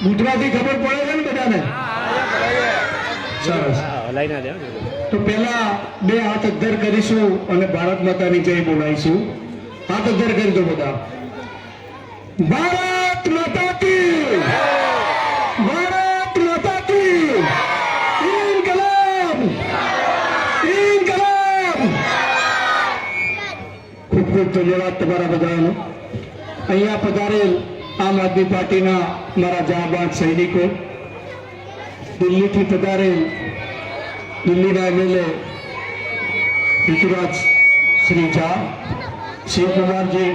ગુજરાતી ખબર પડે છે ને બધાને? સરસ. તો પહેલા બે હાથ અદ્ધર કરીશું અને ભારત માતાની જય બોલાવીશું. હાથ અદ્ધર કરી દો બધા. ભારત માતા કી, ભારત માતા કી, ઇન્કલાબ, ઇન્કલાબ. ખૂબ ખૂબ ધન્યવાદ તમારા બધાનો. અહીંયા પધારેલ આમ આદમી પાર્ટીના મારા જાબાદ સૈનિકો, દિલ્હીથી પધારેલ દિલ્હીના એમએલએ ઋતુરાજ શ્રી ઝા, શિવકુમારજી,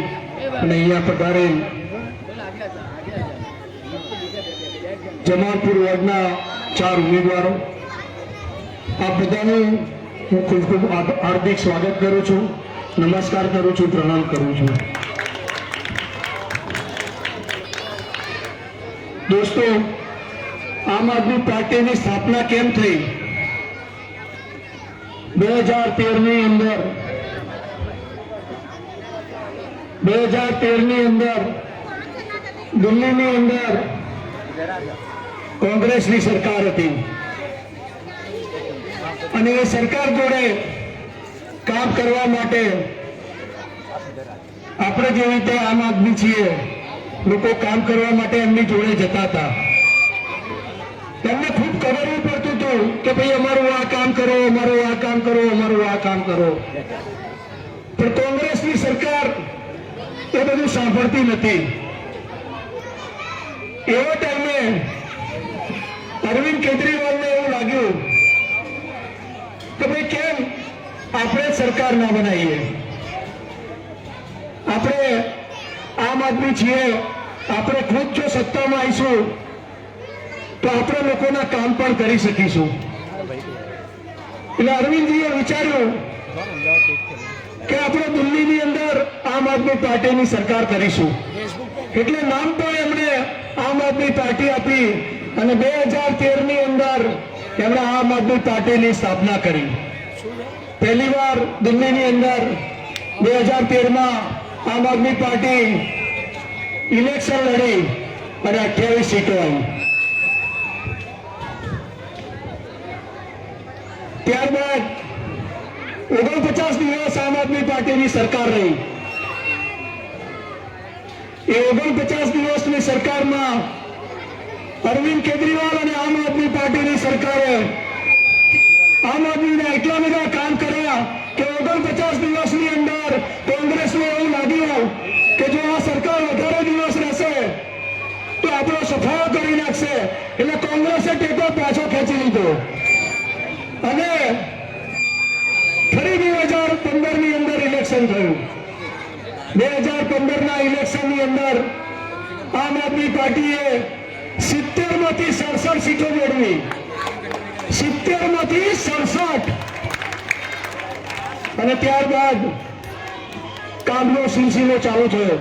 અને અહીંયા પધારેલ જમાલપુર વોર્ડના 4 ઉમેદવારો, આ બધાનું હું ખૂબ ખૂબ હાર્દિક સ્વાગત કરું છું, નમસ્કાર કરું છું, પ્રણામ કરું છું. દોસ્તો, આમ આદમી પાર્ટીની સ્થાપના કેમ થઈ? 2013ની અંદર 2013ની અંદર દિલ્હીની અંદર કોંગ્રેસની સરકાર હતી અને એ સરકાર જોડે કામ કરવા માટે આપણે જેવી રીતે આમ આદમી છીએ લોકો કામ કરવા માટે એમની જોડે જતા હતા. તેમને ખૂબ ખબર પડતું હતું કે ભાઈ અમારું આ કામ કરો, અમારું આ કામ કરો, અમારું આ કામ કરો. પણ કોંગ્રેસની સરકાર એ બધું સાંભળતી નથી. એવા ટાઈમે અરવિંદ કેજરીવાલને એવું લાગ્યું કે ભાઈ કેમ આપણે સરકાર ના બનાવીએ? આપણે આમ આદમી છીએ, આપણે ખુદ જો સત્તામાં આવીશું તો આપણે લોકોના કામ પણ કરી શકીશું. એટલે અરવિંદજીએ વિચાર્યું કે આપણે દિલ્હીની અંદર આમ આદમી પાર્ટીની સરકાર કરીશું. એટલે નામ તો એમણે આમ આદમી પાર્ટી આપી અને 2013ની અંદર એમણે આમ આદમી પાર્ટીની સ્થાપના કરી. પહેલી વાર દિલ્હીની અંદર 2013માં આમ આદમી પાર્ટી ઇલેક્શન લડી અને 28 સીટો આવી. ત્યારબાદ 49 દિવસ આમ આદમી પાર્ટીની સરકાર રહી. એ 49 દિવસની સરકારમાં અરવિંદ કેજરીવાલ અને આમ આદમી પાર્ટીની સરકારે આમ આદમીના એટલા બધા કામ કર્યા કે 49 દિવસની અંદર કોંગ્રેસને એવું લાગ્યું કે જો આ સરકાર વધારે દિવસ રહેશે તો આપણો સફાયો કરી નાખશે. એટલે કોંગ્રેસે ટેકો પાછો ખેંચી લીધો અને ફરી 2015ની અંદર ઇલેક્શન થયું. 2015ના ઇલેક્શનની અંદર આમ આદમી પાર્ટીએ 70માંથી 67 સીટો મેળવી. 70માંથી 67. અને ત્યારબાદ કામનો સિલસિલો ચાલુ થયો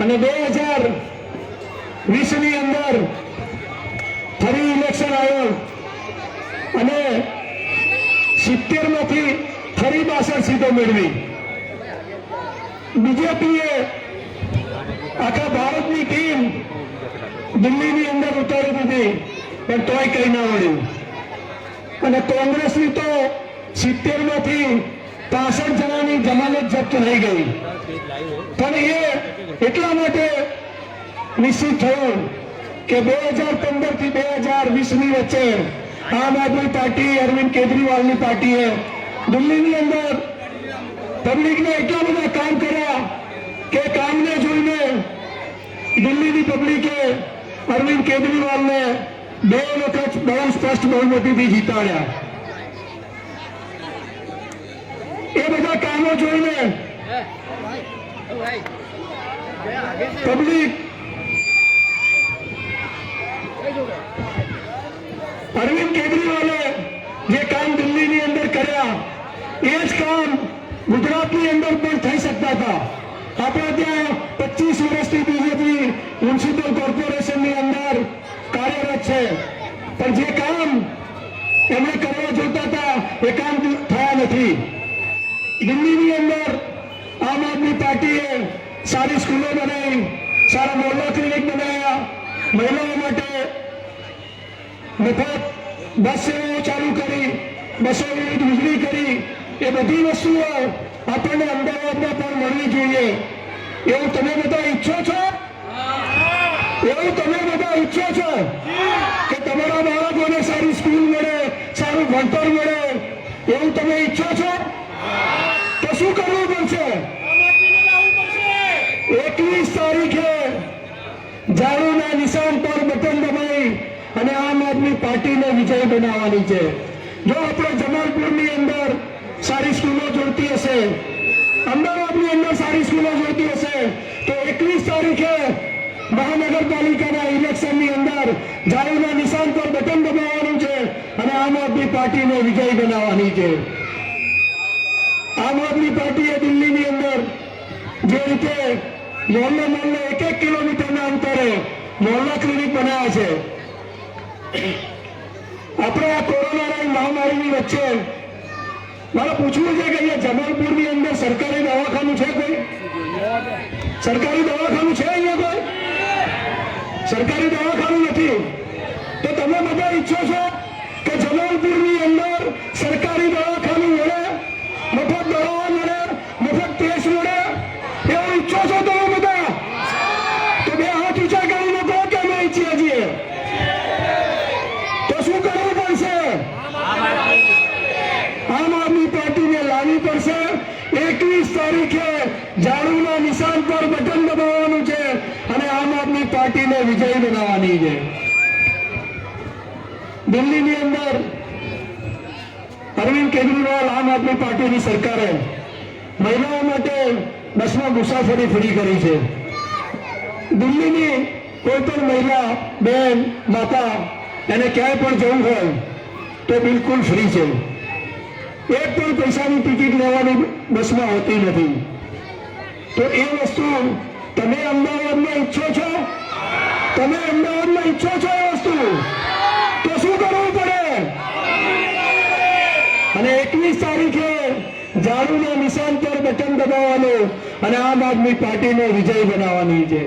અને 2020ની અંદર ફરી ઇલેક્શન આવ્યું અને 70માંથી ફરી 62 સીટો મેળવી. બીજેપીએ આખા ભારતની ટીમ દિલ્હીની અંદર ઉતારી દીધી પણ તોય કઈ ના વળ્યું. અને કોંગ્રેસની તો 70માંથી 65 જણાની જમાનત જપ્ત થઈ ગઈ. પણ એ એટલા માટે નિશ્ચિત થયું કે 2015 થી 2020ની વચ્ચે આમ આદમી પાર્ટી અરવિંદ કેજરીવાલની પાર્ટીએ દિલ્હીની અંદર પબ્લિકને એટલા બધા કામ કર્યા કે કામને જોઈને દિલ્હીની પબ્લિકે અરવિંદ કેજરીવાલને 2 વખત બહુ સ્પષ્ટ બહુમતીથી જીતાડ્યા. એ બધા કામો જોઈને પબ્લિક અરવિંદ કેજરીવાલે જે કામ દિલ્હીની અંદર કર્યા એ જ કામ ગુજરાતની અંદર પણ થઈ શકતા હતા. આપણે ત્યાં 25 વર્ષથી બીજેપી મ્યુનિસિપલ કોર્પોરેશનની અંદર કાર્યરત છે પણ જે કામ એમણે કરવા જોતા હતા એ કામ થયા નથી. દિલ્હીની અંદર આમ આદમી પાર્ટીએ સારી સ્કૂલો બનાવી, સારા મોહલ્લા ક્લિનિક બનાવ્યા, મહિલાઓ માટે મફત બસ સેવાઓ ચાલુ કરી, 200 યુનિટ વીજળી કરી, એ બધી વસ્તુઓ આપણને અમદાવાદમાં પણ મળવી જોઈએ. એવું તમે બધા ઈચ્છો છો? એવું તમે બધા ઈચ્છો છો કે તમારા બાળકોને સારી સ્કૂલ મળે, સારું ભણતર મળે? એવું તમે ઈચ્છો છો? તો શું કરવું પડશે? 21 તારીખે ઝાડુના નિશાન પર બટન દબાઈ અને આમ આદમી પાર્ટીને વિજય બનાવવાની છે. જો આપણે જમાલપુરની અંદર સારી સ્કૂલો જોડતી હશે, અમદાવાદની અંદર સારી સ્કૂલો જોડતી હશે, તો 21 તારીખે મહાનગરપાલિકાના ઇલેક્શનની અંદર ઝાડુના નિશાન પર બટન દબાવવાનું છે અને આમ આદમી પાર્ટીને વિજય બનાવવાની છે. આમ આદમી પાર્ટીએ દિલ્હીની અંદર જે રીતે મોહલ્લે 1-1 કિલોમીટરના અંતરે મોહલ્લા ક્લિનિક બનાવ્યા છે. આપણે આ કોરોનાની મહામારીની વચ્ચે મારે પૂછવું છે કે અહીંયા જમાલપુરની અંદર સરકારી દવાખાનું છે? કોઈ સરકારી દવાખાનું છે અહીંયા? કોઈ સરકારી દવાખાનું નથી. તો તમે બધા ઈચ્છો છો કે જમાલપુરની અંદર સરકારી દવાખાનું મળે, મફત દવાઓ મળે, મફત ટેસ્ટ મળે? એવું ઈચ્છો છો તમે બધા? તો બે હાથ ઊંચા કરીને કહો કે અમે ઈચ્છીએ છીએ. તો શું કરવું પડશે? આમ આદમી પાર્ટીને લાવવી પડશે. 21 તારીખે ઝાડુના નિશાન પર બટન દબાવવાનું છે અને આમ આદમી પાર્ટીને વિજય બનાવવાની છે. દિલ્હીની અંદર અરવિંદ કેજરીવાલ આમ આદમી પાર્ટીની સરકારે મહિલાઓ માટે બસમાં મુસાફરી ફ્રી કરી છે. દિલ્હીની કોઈ પણ મહિલા, બેન, માતા એને ક્યાંય પણ જવું હોય તો બિલકુલ ફ્રી છે. એક પણ પૈસાની ટિકિટ લેવાની બસમાં હોતી નથી. તો એ વસ્તુ તમે અમદાવાદમાં ઈચ્છો છો? તમે અમદાવાદમાં ઈચ્છો છો એ વસ્તુ? તો શું કરવું પડે? અને 21 તારીખે ઝાડુના નિશાન પર બટન દબાવવાનું અને આમ આદમી પાર્ટીને વિજય બનાવવાની છે.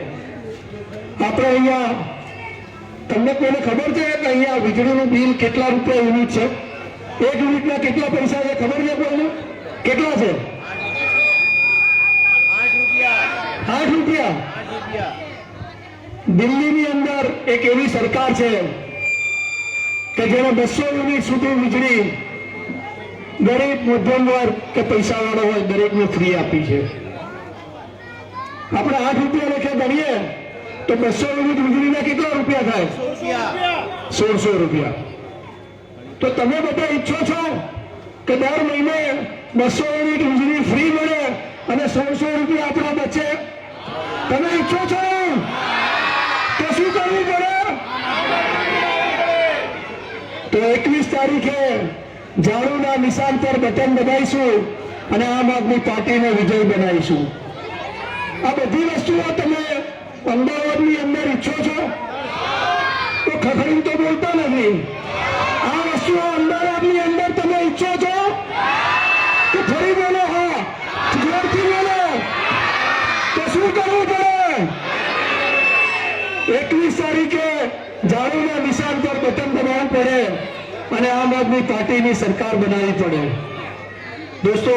આપણે અહીંયા તમને કોઈને ખબર છે કે અહીંયા વીજળીનું બિલ કેટલા રૂપિયા યુનિટ છે? 1 યુનિટના કેટલા પૈસા છે ખબર છે કોઈને? કેટલા છે? 8 રૂપિયા. દિલ્હીની અંદર એક એવી સરકાર છે કે જેને 200 યુનિટ સુધી વીજળી ગરીબ, મધ્યમ વર્ગ કે પૈસાવાળો હોય દરેકને ફ્રી આપી છે. આપણે 8 રૂપિયા લેખે ગણીએ તો 200 યુનિટ વીજળીના કેટલા રૂપિયા થાય? 1600 રૂપિયા. તો તમે બધા ઈચ્છો છો કે દર મહિને 200 યુનિટ વીજળી ફ્રી મળે અને 1600 રૂપિયા આપણા બચે? તમે ઈચ્છો છો? તો શું કરવું પડે? તો 21 તારીખે ઝાડુના નિશાન પર બટન દબાઈશું અને આમ આદમી પાર્ટીને વિજય બનાવીશું. આ બધી વસ્તુઓ તમે અમદાવાદની અંદર ઈચ્છો છો? તો ખખડીને તો બોલતા નથી. આ વસ્તુઓ અમદાવાદની અંદર તમે ઈચ્છો છો? તો ફરી બોલો. હા, જોરથી બોલો. તો શું કરવું પડે? 21 તારીખે ઝાડુના નિશાન પર બટન દબાવવું પડે અને આમ આદમી પાર્ટીની સરકાર બનાવવી પડે. દોસ્તો,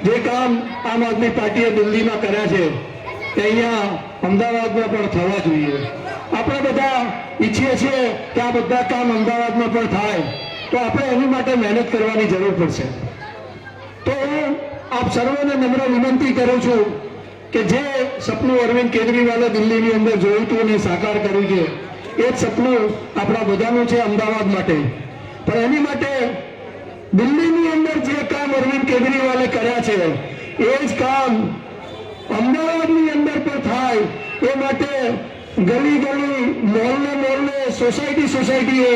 જે કામ આમ આદમી પાર્ટીએ દિલ્હીમાં કર્યા છે તે અહીંયા અમદાવાદમાં પણ થવા જોઈએ. આપણે બધા ઈચ્છીએ છીએ કે આ બધા કામ અમદાવાદમાં પણ થાય, તો આપણે એની માટે મહેનત કરવાની જરૂર પડશે. તો હું આપ સર્વને નમ્ર વિનંતી કરું છું કે જે સપનું અરવિંદ કેજરીવાલે દિલ્હીની અંદર જોયું હતું અને સાકાર કર્યું છે, એ જ સપનું આપણા બધાનું છે અમદાવાદ માટે. પણ એની માટે દિલ્હીની અંદર જે કામ અરવિંદ કેજરીવાલે કર્યા છે એ જ કામ અમદાવાદની અંદર પણ થાય એ માટે ગલી ગલી, મોહલ્લે મોહલ્લે, સોસાયટી સોસાયટીએ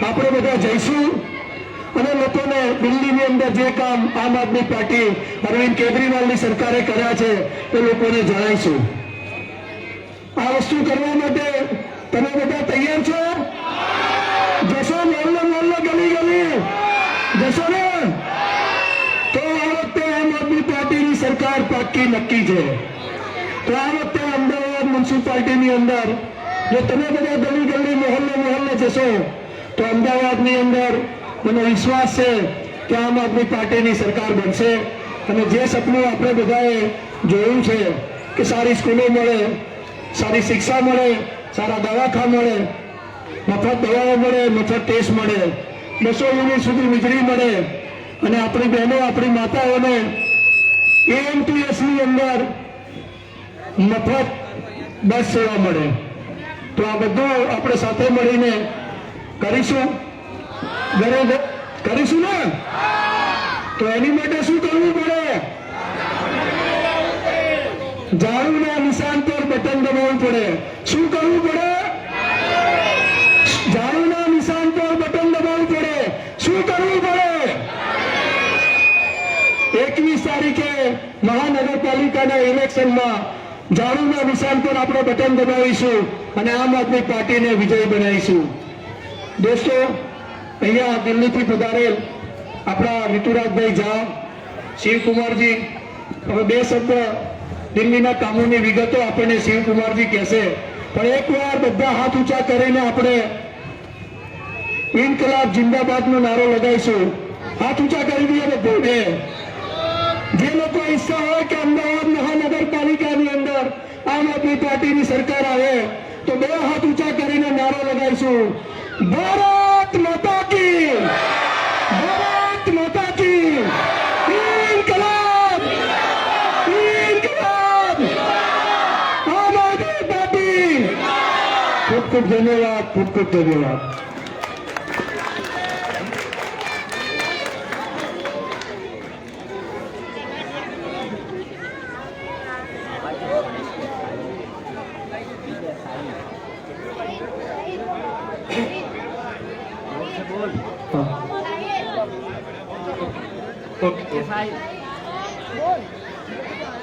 આપણે બધા જઈશું અને લોકોને દિલ્હીની અંદર જે કામ આમ આદમી પાર્ટી અરવિંદ કેજરીવાલની સરકારે કર્યા છે એ લોકોને જણાવીશું. આ વસ્તુ કરવા માટે તમે બધા તૈયાર છો? જશો મોહલ્લે મોહલ્લે, ગલી ગલી જશો ને? તો આ વખતે આમ આદમી પાર્ટીની સરકાર પાક્કી નક્કી છે. તો આ વખતે અમદાવાદ મ્યુનિસિપાલિટીની અંદર જો તમે બધા ગલી ગલી, મોહલ્લે મોહલ્લે જશો તો અમદાવાદની અંદર મને વિશ્વાસ છે કે આમ આદમી પાર્ટીની સરકાર બનશે અને જે સપનું આપણે બધાએ જોયું છે કે સારી સ્કૂલો મળે, સારી શિક્ષા મળે, સારા દવાખાના મળે, મફત દવાઓ મળે, મફત ટેસ્ટ મળે, 200 યુનિટ સુધી વીજળી મળે અને આપણી બહેનો આપણી માતાઓને AMTS ની અંદર મફત બસ સેવા મળે. તો આ બધું આપણે સાથે મળીને કરીશું. કરીશું ને? તો એની માટે શું કરવું પડે? ઝાડુના નિશાન પર બટન દબાવવું પડે. શું કરવું પડે? ઝાડુના નિશાન પર બટન દબાવવું પડે. શું કરવું પડે? 21 તારીખે મહાનગરપાલિકાના ઇલેક્શનમાં ઝાડુના નિશાન પર આપણે બટન દબાવીશું અને આમ આદમી પાર્ટીને વિજય બનાવીશું. દોસ્તો, અહીંયા દિલ્હીથી પધારેલ આપણા ઋતુરાજભાઈ ઝા, શિવકુમારજી, હવે 2 શબ્દ દિલ્હીના કામોની વિગતો આપણને શિવકુમારજી કહેશે, પણ એકવાર બધા હાથ ઊંચા કરીને આપણે ઇન્કલાબ જિંદાબાદનો નારો લગાવીશું. હાથ ઊંચા કરી દઈએ બધું. જે લોકો ઈચ્છા હોય કે અમદાવાદ મહાનગરપાલિકાની અંદર આમ આદમી પાર્ટીની સરકાર આવે તો 2 હાથ ઊંચા કરીને નારો લગાવીશું, ભારત માતા કી, ભારત માતા કી, ઇન્કલાબ, ઇન્કલાબ, આમ આદમી પાર્ટી. ખૂબ ખૂબ ધન્યવાદ, ખૂબ ખૂબ ધન્યવાદ.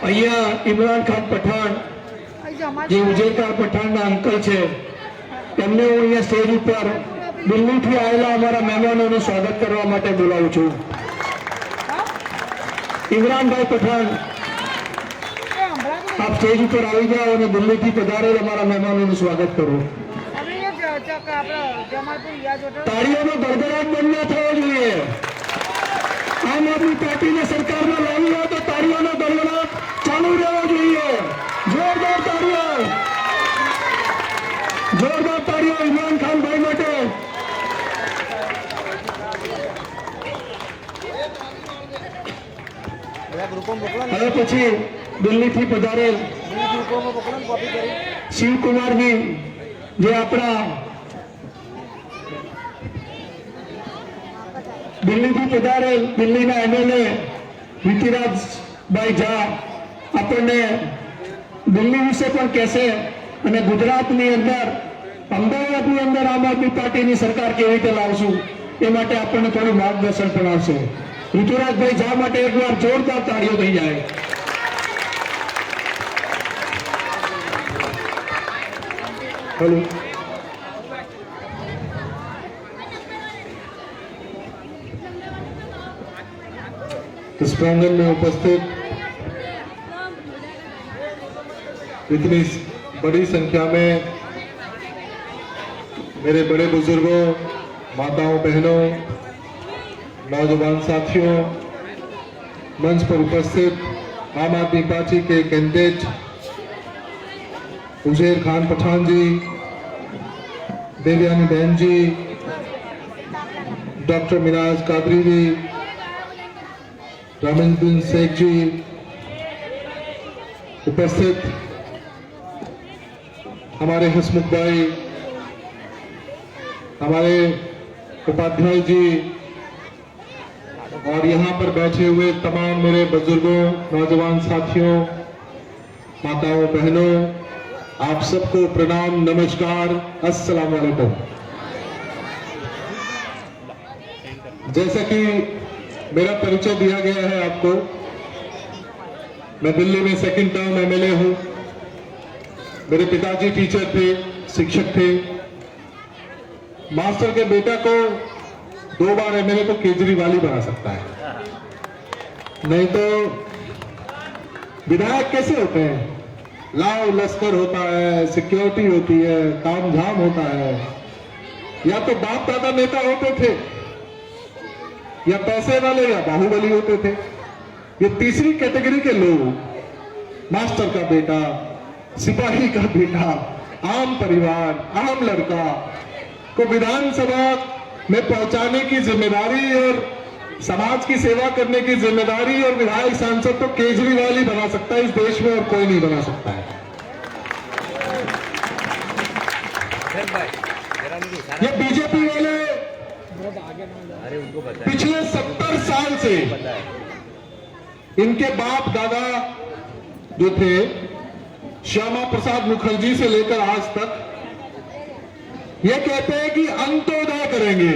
અહીંયા ઇમરાન ખાન પઠાણ, જે ઉજયકાર પઠાણના અંકલ છે, તેમને હું અહીંયા સ્ટેજ ઉપર દિલ્હીથી આવેલા અમારા મહેમાનોનું સ્વાગત કરવા માટે બોલાવું છું. ઇમરાનભાઈ પઠાણ, આપ સ્ટેજ ઉપર આવી જાઓ અને દિલ્હીથી પધારેલ અમારા મહેમાનોનું સ્વાગત કરો. તાળીઓનો ગડગડાટ બંધ ન થવો જોઈએ. આમ આદમી પાર્ટીને સરકારમાં લાવી હોય તો તાળીઓનો ગડગડાટ ચાલુ રહેવો જોઈએ. જોરદાર તાળીઓ, જોરદાર તાળીઓ ઇમરાન ખાન ભાઈ માટે. હવે પછી દિલ્હીથી પધારેલ શિવકુમારજી, જે આપણા દિલ્હીથી પધારેલ દિલ્હીના MLA ઋતુરાજભાઈ ઝા આપણને દિલ્હી વિશે પણ કહેશે અને ગુજરાતની અંદર, અમદાવાદની અંદર આમ આદમી પાર્ટીની સરકાર કેવી રીતે લાવશું એ માટે આપણને થોડું માર્ગદર્શન પણ આવશે. ઋતુરાજભાઈ ઝા માટે એકવાર જોરદાર તાળીઓ થઈ જાય. હેલો. इस प्रांगण में उपस्थित इतनी बड़ी संख्या में मेरे बड़े बुजुर्गों, माताओं, बहनों, नौजवान साथियों, मंच पर उपस्थित आम आदमी पार्टी के कैंडिडेट उजैर खान पठान जी, देवयानी बहन जी, डॉक्टर मिनाज कादरी जी, रामेंद्र शेख जी, उपस्थित हमारे हसमुख भाई, हमारे उपाध्याय जी और यहाँ पर बैठे हुए तमाम मेरे बुजुर्गों, नौजवान साथियों, माताओं, बहनों, आप सबको प्रणाम, नमस्कार, अस्सलाम वालेकुम। जैसा कि मेरा परिचय दिया गया है आपको, मैं दिल्ली में 2nd टर्म MLA हूं। मेरे पिताजी टीचर थे, शिक्षक थे। मास्टर के बेटा को 2 बार MLA को केजरीवाल ही बना सकता है, नहीं तो विधायक कैसे होते हैं? लाव लश्कर होता है, सिक्योरिटी होती है, तामझाम होता है, या तो बाप दादा नेता होते थे, या पैसे वाले या बाहुबली होते थे। ये तीसरी कैटेगरी के लोग, मास्टर का बेटा, सिपाही का बेटा, आम परिवार, आम लड़का को विधानसभा में पहुंचाने की जिम्मेदारी और समाज की सेवा करने की जिम्मेदारी और विधायक सांसद तो केजरीवाल ही बना सकता है इस देश में, और कोई नहीं बना सकता है। ये बीजेपी वाले पिछले 70 साल से इनके बाप दादा जो थे, श्यामा प्रसाद मुखर्जी से लेकर आज तक, ये कहते हैं कि अंत्योदय करेंगे।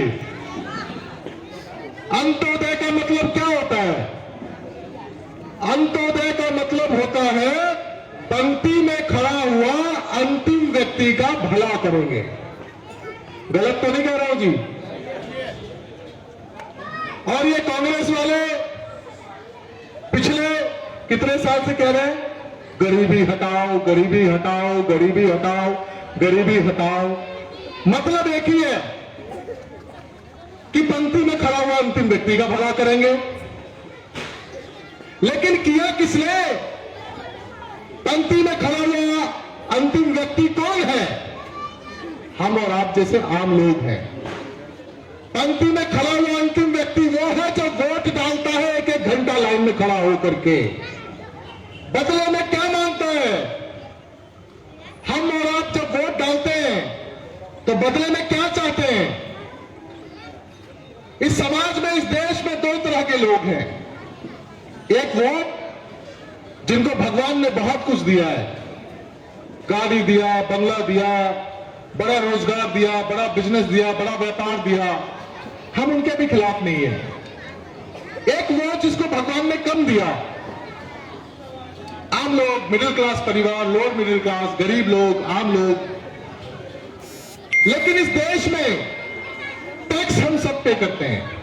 अंत्योदय का मतलब क्या होता है? अंत्योदय का मतलब होता है पंक्ति में खड़ा हुआ अंतिम व्यक्ति का भला करेंगे। गलत तो नहीं कह रहा हूं जी? और ये कांग्रेस वाले पिछले कितने साल से कह रहे हैं गरीबी हटाओ, गरीबी हटाओ, गरीबी हटाओ, गरीबी हटाओ। मतलब एक ही है कि पंक्ति में खड़ा हुआ अंतिम व्यक्ति का भला करेंगे। लेकिन किया किसने? पंक्ति में खड़ा हुआ अंतिम व्यक्ति कौन है? हम और आप जैसे आम लोग हैं। पंक्ति में खड़ा हुआ अंतिम व्यक्ति वो है जो वोट डालता है एक एक घंटा लाइन में खड़ा होकर के। बदले में क्या मांगता है? हम और आप जब वोट डालते हैं तो बदले में क्या चाहते हैं? इस समाज में, इस देश में दो तरह के लोग हैं। एक वो जिनको भगवान ने बहुत कुछ दिया है, गाड़ी दिया, बंगला दिया, बड़ा रोजगार दिया, बड़ा बिजनेस दिया, बड़ा व्यापार दिया, हम उनके भी खिलाफ नहीं है। एक वो जिसको भगवान ने कम दिया, आम लोग, मिडिल क्लास परिवार, लोअर मिडिल क्लास, गरीब लोग, आम लोग। लेकिन इस देश में टैक्स हम सब पे करते हैं।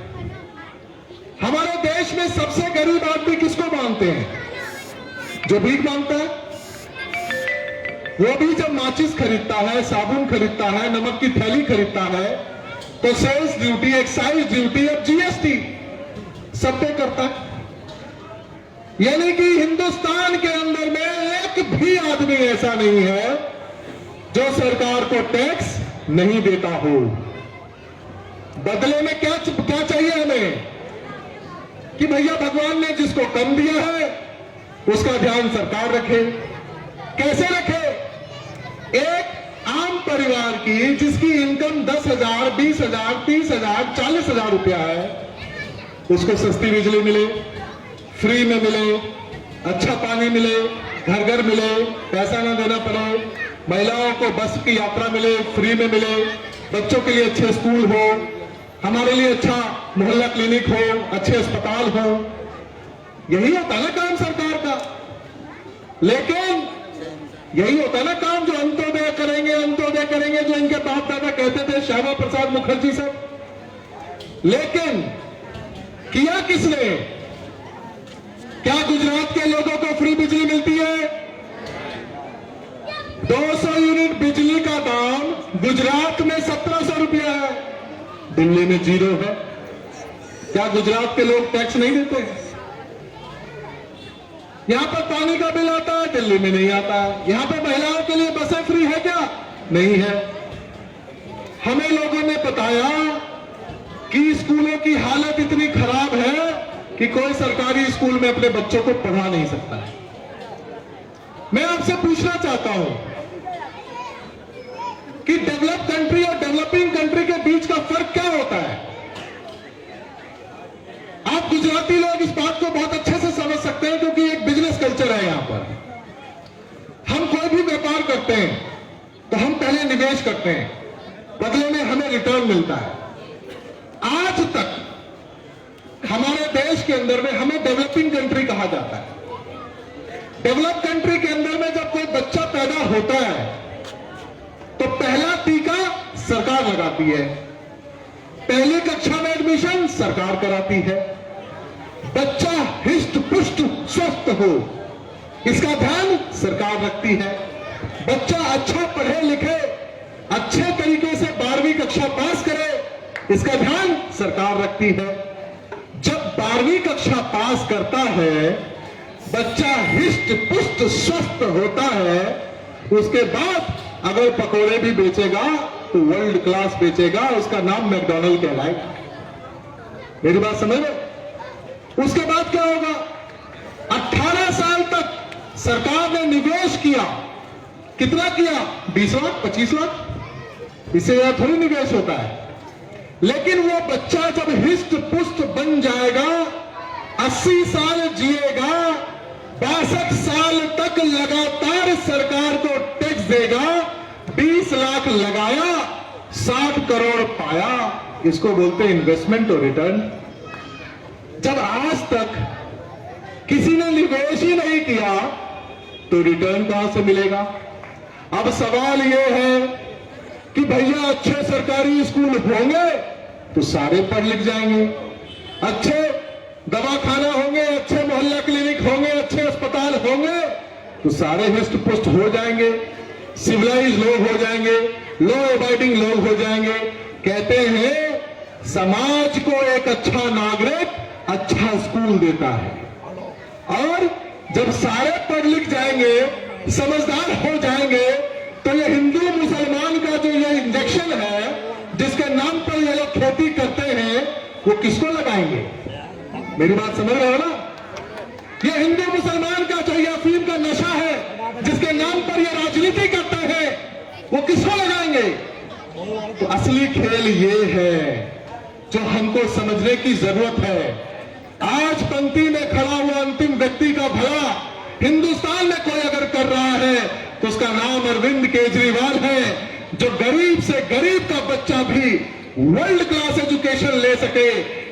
हमारे देश में सबसे गरीब आदमी किसको मानते हैं? जो भीख मांगता है। वो भी जब माचिस खरीदता है, साबुन खरीदता है, नमक की थैली खरीदता है, तो सेल्स ड्यूटी, एक्साइज ड्यूटी और जीएसटी सब पे करता है। यानी कि हिंदुस्तान के अंदर में एक भी आदमी ऐसा नहीं है जो सरकार को टैक्स नहीं देता हो। बदले में क्या चाहिए हमें? कि भैया भगवान ने जिसको कम दिया है उसका ध्यान सरकार रखे। कैसे रखे? एक आम परिवार की जिसकी इनकम 10,000, 20,000, 30,000, 40,000 रुपया है, उसको सस्ती बिजली मिले, फ्री में मिले, अच्छा पानी मिले, घर घर मिले, पैसा ना देना पड़े, महिलाओं को बस की यात्रा मिले, फ्री में मिले, बच्चों के लिए अच्छे स्कूल हो, हमारे लिए अच्छा मोहल्ला क्लिनिक हो, अच्छे अस्पताल हो। यही होता है ना काम सरकार का। लेकिन यही होता है ना काम जो अंत्योदय करेंगे, अंत्योदय करेंगे, जो इनके बाप दादा कहते थे, श्यामा प्रसाद मुखर्जी साहब। लेकिन किया किसने? क्या गुजरात के लोगों को फ्री बिजली मिलती है? 200 यूनिट बिजली का दाम गुजरात में 1700 रुपया है, दिल्ली में 0 है। क्या गुजरात के लोग टैक्स नहीं देते? यहां पर पानी का बिल आता है, दिल्ली में नहीं आता है। यहां पर महिलाओं के लिए बसें फ्री है क्या? नहीं है। हमें लोगों ने बताया कि स्कूलों की हालत इतनी खराब है कि कोई सरकारी स्कूल में अपने बच्चों को पढ़ा नहीं सकता है। मैं आपसे पूछना चाहता हूं कि डेवलप कंट्री और डेवलपिंग कंट्री के बीच का फर्क क्या होता है? आप गुजराती लोग इस बात को बहुत अच्छे से समझ सकते हैं क्योंकि एक बिजनेस कल्चर है यहां पर। हम कोई भी व्यापार करते हैं तो हम पहले निवेश करते हैं, बदले में हमें रिटर्न मिलता है। आज तक हमारे देश के अंदर में हमें डेवलपिंग कंट्री कहा जाता है। डेवलप कंट्री के अंदर में जब कोई बच्चा पैदा होता है तो पहला टीका सरकार लगाती है, पहली कक्षा में एडमिशन सरकार कराती है। बच्चा हिष्ट पुष्ट स्वस्थ हो, इसका ध्यान सरकार रखती है। बच्चा अच्छा पढ़े लिखे, अच्छे तरीके से 12वीं कक्षा पास करे, इसका ध्यान सरकार रखती है। जब 12वीं कक्षा पास करता है, बच्चा हिष्ट पुष्ट स्वस्थ होता है, उसके बाद अगर पकोड़े भी बेचेगा तो वर्ल्ड क्लास बेचेगा, उसका नाम मैकडॉनल्ड कहलाएगा। मेरी बात समझ लो। उसके बाद क्या होगा? 18 साल तक सरकार ने निवेश किया। कितना किया? 20 लाख 25 लाख, इससे ज्यादा थोड़ी निवेश होता है। लेकिन वो बच्चा जब हिष्ट पुष्ट बन जाएगा, 80 साल जिएगा, 62 साल तक लगातार सरकार को टैक्स देगा, 20 लाख लगाया, 60 करोड़ पाया, इसको बोलते हैं इन्वेस्टमेंट और रिटर्न। जब आज तक किसी ने निवेश ही नहीं किया तो रिटर्न कहां से मिलेगा? अब सवाल यह है कि भैया अच्छे सरकारी स्कूल होंगे तो सारे पढ़ लिख जाएंगे, अच्छे दवाखाना होंगे, अच्छे मोहल्ला क्लिनिक होंगे, अच्छे अस्पताल होंगे तो सारे हिष्ट पुष्ट हो जाएंगे, सिविलाइज लोग हो जाएंगे, लॉ अबाइडिंग लोग हो जाएंगे। कहते हैं समाज को एक अच्छा नागरिक अच्छा स्कूल देता है, और जब सारे पढ़ लिख जाएंगे, समझदार हो जाएंगे, तो ये हिंदू मुसलमान का जो ये इंजेक्शन है, जिसके नाम पर ये लोग खेती करते हैं, वो किसको लगाएंगे? मेरी बात समझ रहे हो ना? ये हिंदू मुसलमान का जो ये अफीम का नशा है, जिसके नाम पर ये राजनीति करते हैं, वो किसको लगाएंगे? तो असली खेल ये है जो हमको समझने की जरूरत है। आज पंक्ति में खड़ा हुआ अंतिम व्यक्ति का भला हिंदुस्तान में कोई अगर कर रहा है तो उसका नाम अरविंद केजरीवाल है, जो गरीब से गरीब का बच्चा भी वर्ल्ड क्लास एजुकेशन ले सके।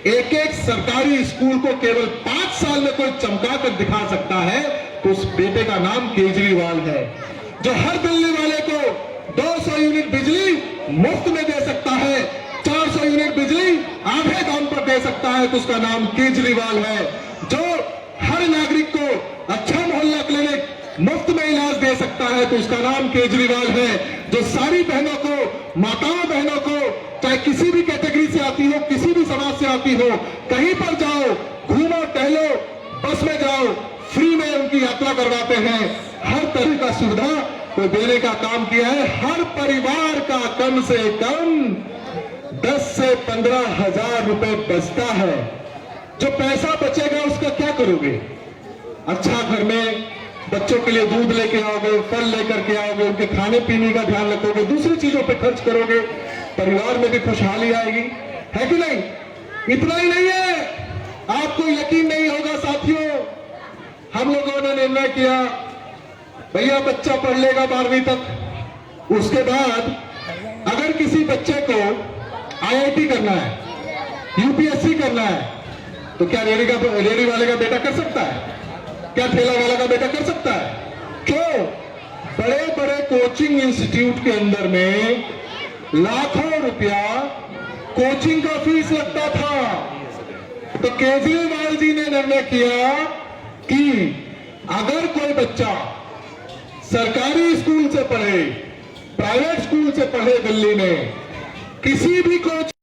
एक एक सरकारी स्कूल को केवल 5 साल में कोई चमका कर दिखा सकता है, तो उस बेटे का नाम केजरीवाल है। जो हर दिल्ली वाले को 200 यूनिट बिजली मुफ्त में दे सकता है, 400 यूनिट बिजली आधे दाम पर दे सकता है, तो उसका नाम केजरीवाल है। जो हर नागरिक को अच्छा मोहल्ला क्लिनिक मुफ्त में इलाज दे सकता है, तो उसका नाम केजरीवाल है। जो सारी बहनों को, माताओं बहनों को, चाहे किसी भी कैटेगरी से आती हो, किसी भी समाज से आती हो, कहीं पर जाओ, घूमो टहलो, बस में जाओ, फ्री में उनकी यात्रा करवाते हैं। हर तरह का सुविधा को देने का काम किया है। हर परिवार का कम से कम 10 से 15 हजार रुपए बचता है। जो पैसा बचेगा उसका क्या करोगे? अच्छा, घर में बच्चों के लिए दूध लेके आओगे, फल लेकर के आओगे, उनके खाने पीने का ध्यान रखोगे, दूसरी चीजों पे खर्च करोगे, परिवार में भी खुशहाली आएगी, है कि नहीं? इतना ही नहीं है, आपको यकीन नहीं होगा साथियों, हम लोगों ने निर्णय किया भैया बच्चा पढ़ लेगा 12वीं तक, उसके बाद अगर किसी बच्चे को IIT करना है, UPSC करना है, तो क्या रेहड़ी वाले का बेटा कर सकता है? क्या ठेला वाला का बेटा कर सकता है? क्यों? बड़े बड़े कोचिंग इंस्टीट्यूट के अंदर में लाखों रुपया कोचिंग का फीस लगता था। तो केजरीवाल जी ने निर्णय किया कि अगर कोई बच्चा सरकारी स्कूल से पढ़े, प्राइवेट स्कूल से पढ़े, दिल्ली में किसी भी कोचिंग